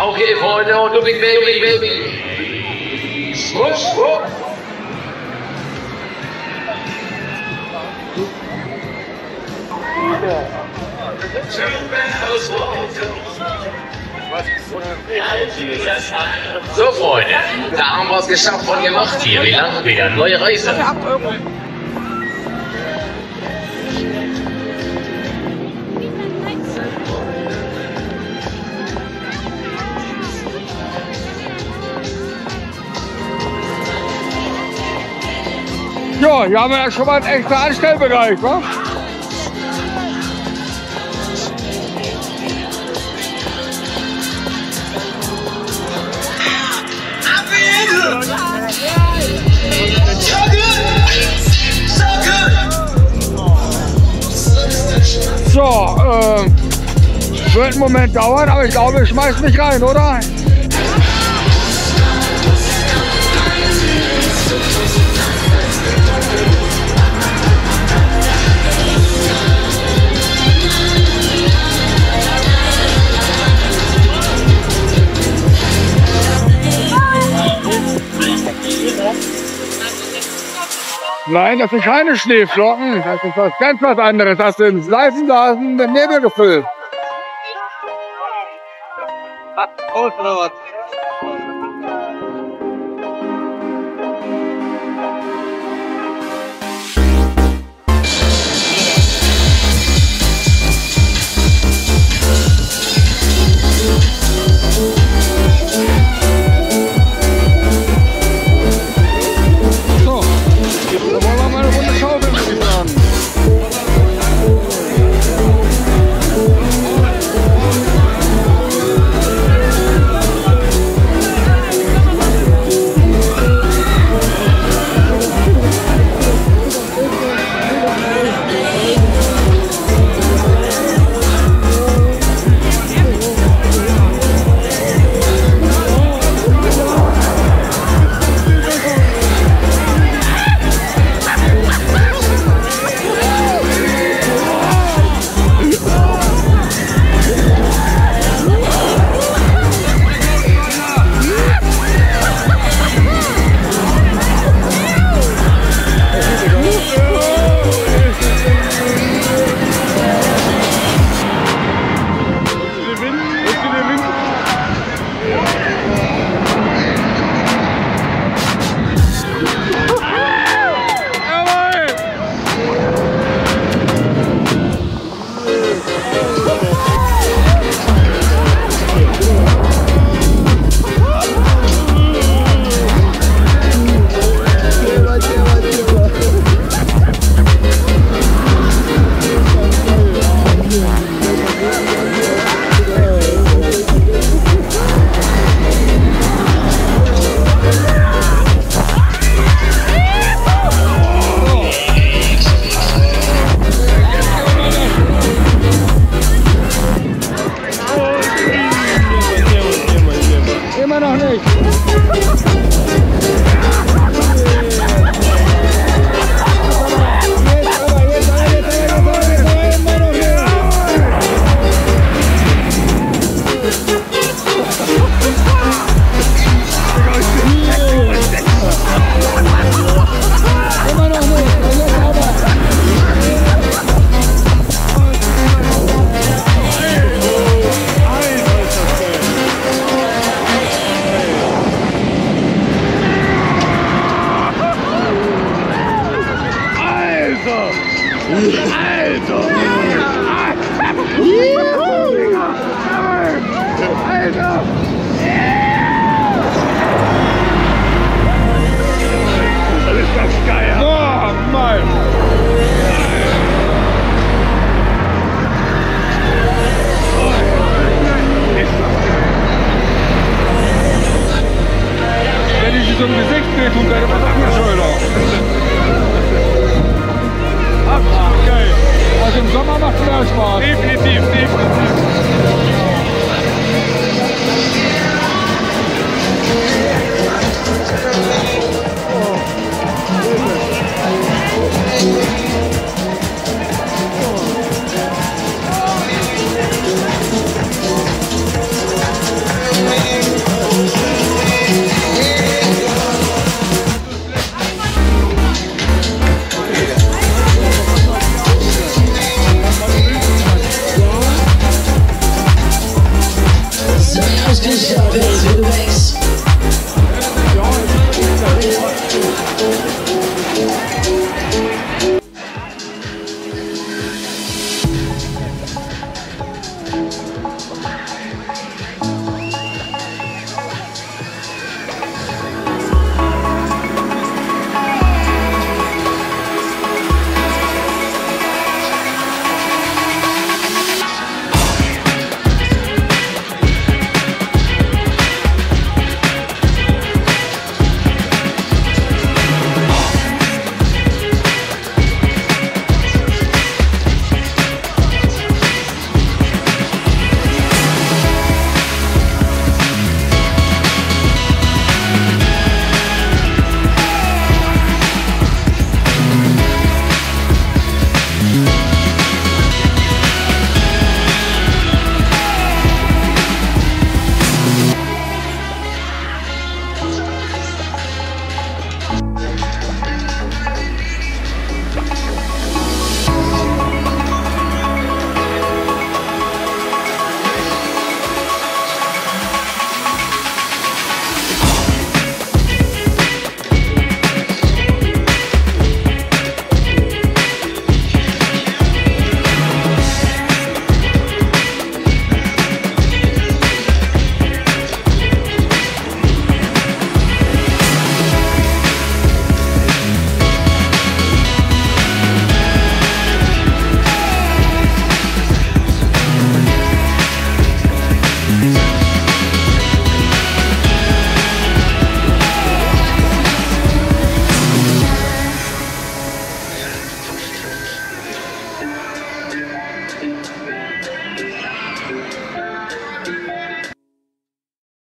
Okay, Freunde, und du bist Baby. Schwupp, schwupp. So, Freunde, da haben wir es geschafft und gemacht hier. Wie lange wieder? Neue Reise. Für 8 Euro. Ja, hier haben wir ja schon mal einen extra Anstellbereich, wa? So, wird einen Moment dauern, aber ich glaube, ich schmeiß mich rein, oder? Nein, das sind keine Schneeflocken, das ist was ganz was anderes. Das sind Seifenblasen mit Nebel gefüllt. Aus oder was? So ein Gesicht wehtun, dann was angeschultert. Geil. Also im Sommer macht es mehr Spaß. Definitiv, definitiv. Ich hab